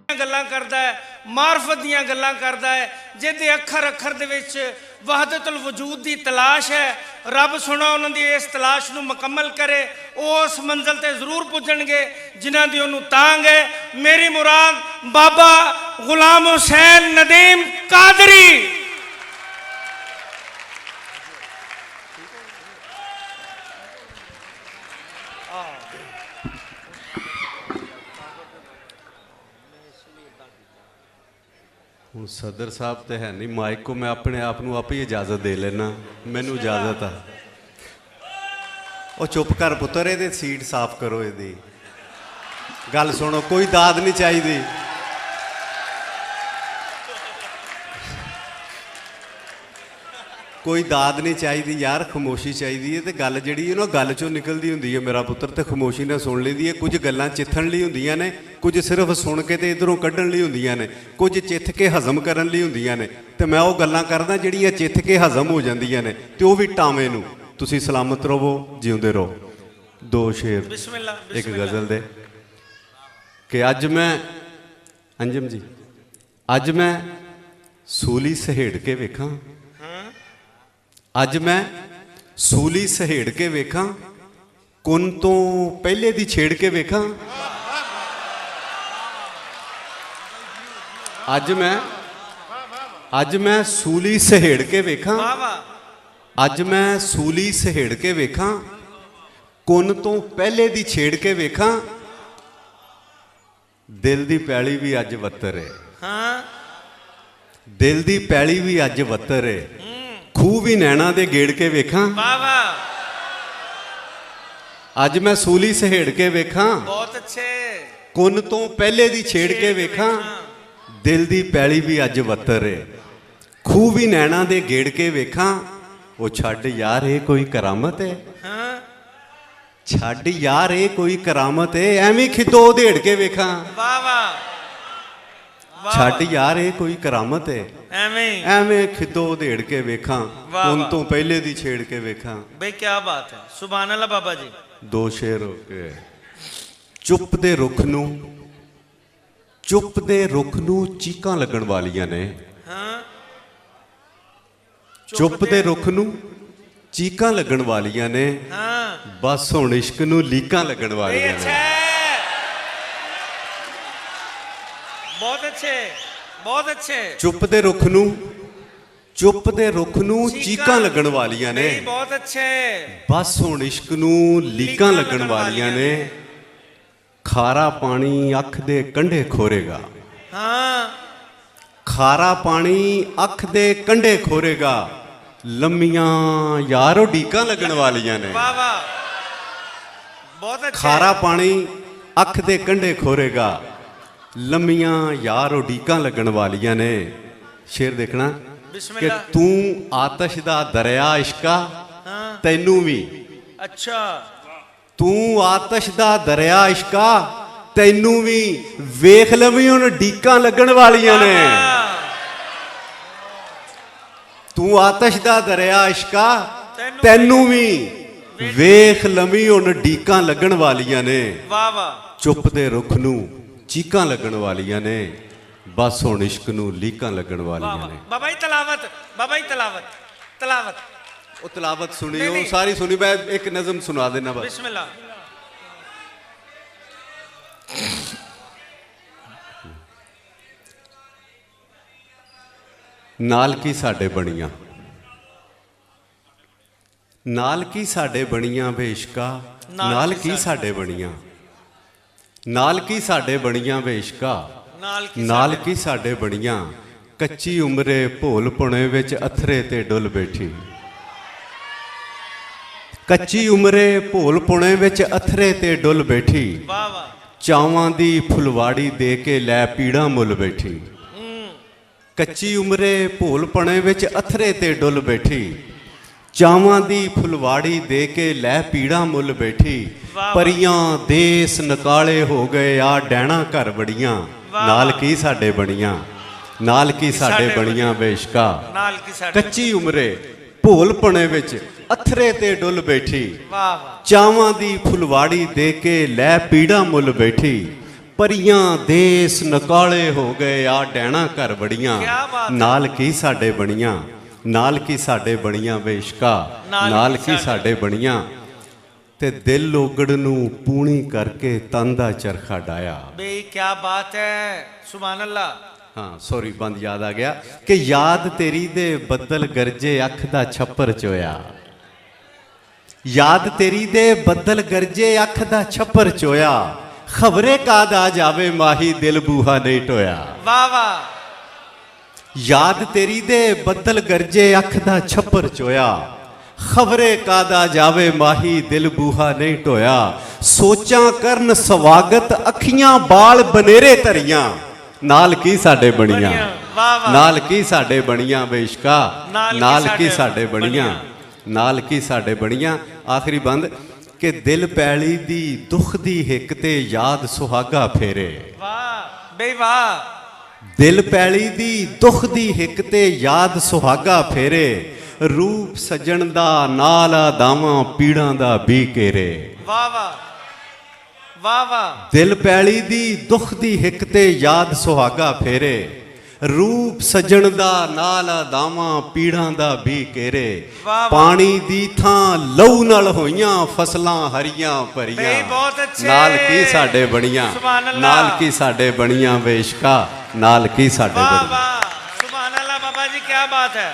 ਗੱਲਾਂ ਕਰਦਾ ਹੈ, ਮਾਰਫਤ ਦੀਆਂ ਗੱਲਾਂ ਕਰਦਾ ਹੈ, ਜਿਹਦੇ ਅੱਖਰ ਅੱਖਰ ਦੇ ਵਿੱਚ ਵਹਦਤੁਲ ਵਜੂਦ ਦੀ ਤਲਾਸ਼ ਹੈ। ਰੱਬ ਸੁਣਾ ਉਹਨਾਂ ਦੀ ਇਸ ਤਲਾਸ਼ ਨੂੰ ਮੁਕੰਮਲ ਕਰੇ। ਉਸ ਮੰਜ਼ਿਲ ਤੇ ਜ਼ਰੂਰ ਪੁੱਜਣਗੇ ਜਿਨ੍ਹਾਂ ਦੀ ਉਹਨੂੰ ਤਾਂਘ ਹੈ। ਮੇਰੀ ਮੁਰਾਦ ਬਾਬਾ ਗੁਲਾਮ ਹੁਸੈਨ ਨਦੀਮ ਕਾਦਰੀ। ਹੁਣ ਸਦਰ ਸਾਹਿਬ ਤੇ ਹੈ ਨਹੀਂ ਮਾਈਕ ਕੋ, ਮੈਂ ਆਪਣੇ ਆਪ ਨੂੰ ਆਪੇ ਇਜਾਜ਼ਤ ਦੇ ਲੈਣਾ। ਮੈਨੂੰ ਇਜਾਜ਼ਤ ਆ। ਉਹ ਚੁੱਪ ਕਰ ਪੁੱਤਰ, ਇਹਦੇ ਸੀਟ ਸਾਫ਼ ਕਰੋ। ਇਹਦੀ ਗੱਲ ਸੁਣੋ, ਕੋਈ ਦਾਦ ਨਹੀਂ ਚਾਹੀਦੀ। ਕੋਈ ਦਾਦ ਨਹੀਂ ਚਾਹੀਦੀ ਯਾਰ, ਖਾਮੋਸ਼ੀ ਚਾਹੀਦੀ ਹੈ। ਤੇ ਗੱਲ ਜਿਹੜੀ ਹੈ ਨਾ, ਗੱਲ ਚੋਂ ਨਿਕਲਦੀ ਹੁੰਦੀ ਹੈ ਮੇਰਾ ਪੁੱਤਰ, ਤੇ ਖਾਮੋਸ਼ੀ ਨਾਲ ਸੁਣ ਲਈਦੀ ਹੈ। ਕੁਝ ਗੱਲਾਂ ਚਿੱਥਣ ਲਈ ਹੁੰਦੀਆਂ ਨੇ, ਕੁਝ ਸਿਰਫ ਸੁਣ ਕੇ ਤੇ ਇਧਰੋਂ ਕੱਢਣ ਲਈ ਹੁੰਦੀਆਂ ਨੇ, ਕੁਝ ਚਿੱਥ ਕੇ ਹਜ਼ਮ ਕਰਨ ਲਈ ਹੁੰਦੀਆਂ ਨੇ। ਤੇ ਮੈਂ ਉਹ ਗੱਲਾਂ ਕਰਦਾ ਜਿਹੜੀਆਂ ਚਿੱਥ ਕੇ ਹਜ਼ਮ ਹੋ ਜਾਂਦੀਆਂ ਨੇ, ਤੇ ਉਹ ਵੀ ਟਾਵੇਂ ਨੂੰ। ਤੁਸੀਂ ਸਲਾਮਤ ਰਹੋ, ਜਿਉਂਦੇ ਰਹੋ। ਦੋ ਸ਼ੇਰ ਇੱਕ ਗਜ਼ਲ ਦੇ ਕਿ ਅੱਜ ਮੈਂ ਅੰਜਮ ਜੀ, ਅੱਜ ਮੈਂ ਸੂਲੀ ਸਹੇੜ ਕੇ ਵੇਖਾਂ, ਅੱਜ ਮੈਂ ਸੂਲੀ ਸਹੇੜ ਕੇ ਵੇਖਾਂ, ਕੁੰਨ ਤੋਂ ਪਹਿਲੇ ਦੀ ਛੇੜ ਕੇ ਵੇਖਾਂ। ਅੱਜ ਮੈਂ ਸੂਲੀ ਸਹੇੜ ਕੇ ਵੇਖਾਂ, ਅੱਜ ਮੈਂ ਸੂਲੀ ਸਹੇੜ ਕੇ ਵੇਖਾਂ, ਕੁੰਨ ਤੋਂ ਪਹਿਲੇ ਦੀ ਛੇੜ ਕੇ ਵੇਖਾਂ। ਦਿਲ ਦੀ ਪੈਲੀ ਵੀ ਅੱਜ ਵੱਤਰ ਹੈ, ਹਾਂ ਦਿਲ ਦੀ ਪੈਲੀ ਵੀ ਅੱਜ ਵੱਤਰ ਹੈ। ਖੂਹ ਵੀ ਨੈਣਾ ਦੇ ਗੇੜ ਕੇ ਵੇਖਾਂ। ਵਾਹ ਵਾਹ। ਅੱਜ ਮੈਂ ਸੂਲੀ ਸਹੇੜ ਕੇ ਵੇਖਾਂ, ਬਹੁਤ ਅੱਛੇ। ਕੁੰਨ ਤੋਂ ਪਹਿਲੇ ਦੀ ਛੇੜ ਕੇ ਵੇਖਾਂ। ਦਿਲ ਦੀ ਪੈਲੀ ਵੀ ਅੱਜ ਵੱਤਰ ਏ। ਖੂਹ ਵੀ ਨੈਣਾ ਦੇ ਗੇੜ ਕੇ ਵੇਖਾਂ। ਉਹ ਛੱਡ ਯਾਰ ਇਹ ਕੋਈ ਕਰਾਮਤ ਹੈ, ਛੱਡ ਯਾਰ ਇਹ ਕੋਈ ਕਰਾਮਤ ਹੈ। ਐਵੇਂ ਖਿੱਦੋ ਉਧੇੜ ਕੇ ਵੇਖਾਂ। ਵਾਹ ਵਾਹ। ਛੱਡ ਯਾਰ ਇਹ ਕੋਈ ਕਰਾਮਤ ਹੈ, ਐਵੇਂ ਖਿੱਦੋ ਉਧੇੜ ਕੇ ਵੇਖਾਂ। ਕੁੰਨ ਤੋਂ ਪਹਿਲੇ ਦੀ ਛੇੜ ਕੇ ਵੇਖਾਂ। ਬਈ ਕੀ ਬਾਤ ਹੈ, ਸੁਭਾਨ ਅੱਲਾਹ ਬਾਬਾ ਜੀ। ਦੋ ਸ਼ੇਰ ਹੋ ਗਏ। ਚੁੱਪ ਦੇ ਰੁੱਖ ਨੂੰ, ਚੁੱਪ ਦੇ ਰੁੱਖ ਨੂੰ ਚੀਕਾਂ ਲੱਗਣ ਵਾਲੀਆਂ ਨੇ। ਚੁੱਪ ਦੇ ਰੁੱਖ ਨੂੰ ਚੀਕਾਂ ਲੱਗਣ ਵਾਲੀਆਂ ਨੇ। ਬਸ ਹੁਣ ਇਸ਼ਕ ਨੂੰ ਲੀਕਾਂ ਲੱਗਣ ਵਾਲੀਆਂ ਨੇ। ਬਹੁਤ ਅੱਛੇ, ਬਹੁਤ ਅੱਛੇ। ਚੁੱਪ ਦੇ ਰੁੱਖ ਨੂੰ, ਚੁੱਪ ਦੇ ਰੁੱਖ ਨੂੰ ਚੀਕਾਂ ਲੱਗਣ ਵਾਲੀਆਂ ਨੇ। ਬਹੁਤ ਅੱਛੇ। ਬਸ ਹੁਣ ਇਸ਼ਕ ਨੂੰ ਲੀਕਾਂ ਲੱਗਣ ਵਾਲੀਆਂ ਨੇ। ਖਾਰਾ ਪਾਣੀ ਅੱਖ ਦੇ ਕੰਢੇ ਖੋਰੇਗਾ, ਹਾਂ ਖਾਰਾ ਪਾਣੀ ਅੱਖ ਦੇ ਕੰਢੇ ਖੋਰੇਗਾ। ਲੰਮੀਆਂ ਯਾਰ ਉਡੀਕਾਂ ਲੱਗਣ ਵਾਲੀਆਂ ਨੇ। ਵਾਹ ਵਾਹ, ਬਹੁਤ ਅੱਛੇ। ਖਾਰਾ ਪਾਣੀ ਅੱਖ ਦੇ ਕੰਢੇ ਖੋਰੇਗਾ। ਲੰਮੀਆਂ ਯਾਰ ਉਡੀਕਾਂ ਲੱਗਣ ਵਾਲੀਆਂ ਨੇ। ਸ਼ੇਰ ਦੇਖਣਾ ਕਿ ਤੂੰ ਆਤਸ਼ ਦਾ ਦਰਿਆ ਇਸ਼ਕਾ, ਤੈਨੂੰ ਵੀ। ਅੱਛਾ। ਤੂੰ ਆਤਸ਼ ਦਾ ਦਰਿਆ ਇਸ਼ਕਾ, ਤੈਨੂੰ ਵੀ। ਵੇਖ ਲਵੀਂ ਹੁਣ ਡੀਕਾਂ ਲੱਗਣ ਵਾਲੀਆਂ ਨੇ। ਤੂੰ ਆਤਸ਼ ਦਾ ਦਰਿਆ ਇਸ਼ਕਾ, ਤੈਨੂੰ ਵੀ। ਵੇਖ ਲਵੀਂ ਹੁਣ ਡੀਕਾਂ ਲੱਗਣ ਵਾਲੀਆਂ ਨੇ। ਵਾਹ ਵਾਹ। ਚੁੱਪ ਦੇ ਰੁੱਖ ਨੂੰ ਚੀਕਾਂ ਲੱਗਣ ਵਾਲੀਆਂ ਨੇ। ਬਸ ਹੁਣ ਇਸ਼ਕ ਨੂੰ ਲੀਕਾਂ ਲੱਗਣ ਵਾਲੀਆਂ ਨੇ। ਬਾਬਾ ਜੀ ਤਲਾਵਤ, ਬਾਬਾ ਜੀ ਤਲਾਵਤ, ਤਲਾਵਤ। ਉਹ ਤਲਾਵਤ ਸੁਣਿਓ, ਸਾਰੀ ਸੁਣੀ। ਮੈਂ ਇੱਕ ਨਜ਼ਮ ਸੁਣਾ ਦੇਣਾ ਬਸ। ਬਿਸਮਿਲ੍ਲਾ। ਨਾਲ ਕੀ ਸਾਡੇ ਬਣੀਆਂ, ਨਾਲ ਕੀ ਸਾਡੇ ਬਣੀਆਂ ਵੇ ਇਸ਼ਕਾ, ਨਾਲ ਕੀ ਸਾਡੇ ਬਣੀਆਂ, ਨਾਲ ਕੀ ਸਾਡੇ ਬਣੀਆਂ ਵੇ ਇਸ਼ਕਾ, ਨਾਲ ਕੀ ਸਾਡੇ ਬਣੀਆਂ। ਕੱਚੀ ਉਮਰੇ ਭੋਲ ਪੁਣੇ ਵਿੱਚ ਅਥਰੇ ਤੇ ਡੁੱਲ ਬੈਠੀ। ਕੱਚੀ ਉਮਰੇ ਭੋਲ ਪੁਣੇ ਵਿੱਚ ਅਥਰੇ ਤੇ ਡੁੱਲ ਬੈਠੀ। ਚਾਵਾਂ ਦੀ ਫੁਲਵਾੜੀ ਦੇ ਕੇ ਲੈ ਪੀੜਾਂ ਮੁੱਲ ਬੈਠੀ। ਕੱਚੀ ਉਮਰੇ ਭੋਲ ਪੁਣੇ ਵਿੱਚ ਅਥਰੇ ਤੇ ਡੁੱਲ ਬੈਠੀ। ਚਾਵਾਂ ਦੀ ਫੁਲਵਾੜੀ ਦੇ ਕੇ ਲੈ ਪੀੜਾਂ ਮੁੱਲ ਬੈਠੀ। ਪਰੀਆਂ ਦੇਸ ਨਕਾਲੇ ਹੋ ਗਏ ਆ ਡੈਣਾ ਘਰ ਬੜੀਆਂ। ਨਾਲ ਕੀ ਸਾਡੇ ਬਣੀਆਂ, ਨਾਲ ਕੀ ਸਾਡੇ ਬਣੀਆਂ ਬੇਸ਼ਕਾ। ਕੱਚੀ ਉਮਰੇ ਭੋਲ ਪੁਣੇ ਵਿੱਚ ਅਥਰੇ ਤੇ ਡੁੱਲ ਬੈਠੀ। ਚਾਵਾਂ ਦੀ ਫੁਲਵਾੜੀ ਦੇ ਕੇ ਲੈ ਪੀੜਾਂ ਮੁੱਲ ਬੈਠੀ। ਪਰੀਆਂ ਦੇਸ ਨਕਾਲੇ ਹੋ ਗਏ ਆ ਡੈਣਾ ਘਰ ਬੜੀਆਂ ਕਿਆ ਬਾਤ ਹੈ। ਨਾਲ ਕੀ ਸਾਡੇ ਬਣੀਆਂ ਨਾਲ ਕੀ ਸਾਡੇ ਬਣੀਆਂ ਬੇਸ਼ਕਾ ਨਾਲ ਕੀ ਸਾਡੇ ਬਣੀਆਂ ਤੇ ਦਿਲ ਲੋਗੜ ਨੂੰ ਪੂਣੀ ਕਰਕੇ ਤਨ ਦਾ ਚਰਖਾ ਡਾਇਆ ਬਈ ਕੀ ਬਾਤ ਹੈ ਸੁਭਾਨ ਅੱਲਾ ਹਾਂ ਸੌਰੀ ਬੰਦ ਯਾਦ ਆ ਗਿਆ ਕਿ ਯਾਦ ਤੇਰੀ ਦੇ ਬੱਦਲ ਗਰਜੇ ਅੱਖ ਦਾ ਛੱਪਰ ਚੋਇਆ ਯਾਦ ਤੇਰੀ ਦੇ ਬੱਦਲ ਗਰਜੇ ਅੱਖ ਦਾ ਛੱਪਰ ਚੋਇਆ ਖਬਰੇ ਕਾਦ ਆ ਜਾਵੇ ਮਾਹੀ ਦਿਲ ਬੂਹਾ ਨਹੀਂ ਟੋਇਆ ਵਾਹ ਵਾਹ ਯਾਦ ਤੇਰੀ ਦੇ ਬੱਦਲ ਗਰਜੇ ਅੱਖ ਦਾ ਛੱਪਰ ਚੋਇਆ ਖਬਰੇ ਕਾਦਾ ਜਾਵੇ ਮਾਹੀ ਦਿਲ ਬੂਹਾ ਨਹੀਂ ਟੋਇਆ ਸੋਚਾਂ ਕਰਨ ਸਵਾਗਤ ਅੱਖੀਆਂ ਬਾਲ ਬਨੇਰੇ ਧਰੀਆਂ ਨਾਲ ਕੀ ਸਾਡੇ ਬਣੀਆਂ ਵਾਹ ਵਾਹ ਨਾਲ ਕੀ ਸਾਡੇ ਬਣੀਆਂ ਬੇਸ਼ਕਾ ਨਾਲ ਕੀ ਸਾਡੇ ਬਣੀਆਂ ਬਣੀਆਂ। ਨਾਲ ਕੀ ਸਾਡੇ ਬਣੀਆਂ ਆਖਰੀ ਬੰਦ ਕਿ ਦਿਲ ਪੈਲੀ ਦੀ ਦੁੱਖ ਦੀ ਹਿੱਕ ਤੇ ਯਾਦ ਸੁਹਾਗਾ ਫੇਰੇ ਵਾਹ ਬਈ ਵਾਹ ਦਿਲ ਪੈਲੀ ਦੀ ਦੁੱਖ ਦੀ ਹਿੱਕ ਤੇ ਯਾਦ ਸੁਹਾਗਾ ਫੇਰੇ ਰੂਪ ਸਜਣ ਦਾ ਨਾਲ ਦਾਵਾਂ ਪੀੜਾਂ ਦਾ ਵੀ ਘੇਰੇ ਵਾਹ ਵਾਹ ਵਾਹ ਵਾਹ ਦਿਲ ਪੈਲੀ ਦੀ ਦੁੱਖ ਦੀ ਹਿੱਕ ਤੇ ਯਾਦ ਸੁਹਾਗਾ ਫੇਰੇ ਰੂਪ ਸਜਣ ਦਾ ਨਾਲ ਦਾਵਾਂ ਪੀੜਾਂ ਦਾ ਵੀ ਘੇਰੇ ਵਾਹ ਵਾਹ। ਪਾਣੀ ਦੀ ਥਾਂ ਲਹੂ ਨਾਲ ਹੋਈਆਂ ਫਸਲਾਂ ਹਰੀਆਂ ਭਰੀਆਂ ਬਈ ਬਹੁਤ ਅੱਛੇ ਨਾਲ ਕੀ ਸਾਡੇ ਬਣੀਆਂ ਸੁਭਾਨ ਅੱਲਾ। ਨਾਲ ਕੀ ਸਾਡੇ ਬਣੀਆਂ ਬੇਸ਼ਕਾ ਨਾਲ ਕੀ ਸਾਡੇ ਵਾਹ ਬਣੀਆਂ ਵਾਹ ਸੁਭਾਨ ਅੱਲਾ ਬਾਬਾ ਜੀ ਕੀ ਬਾਤ ਹੈ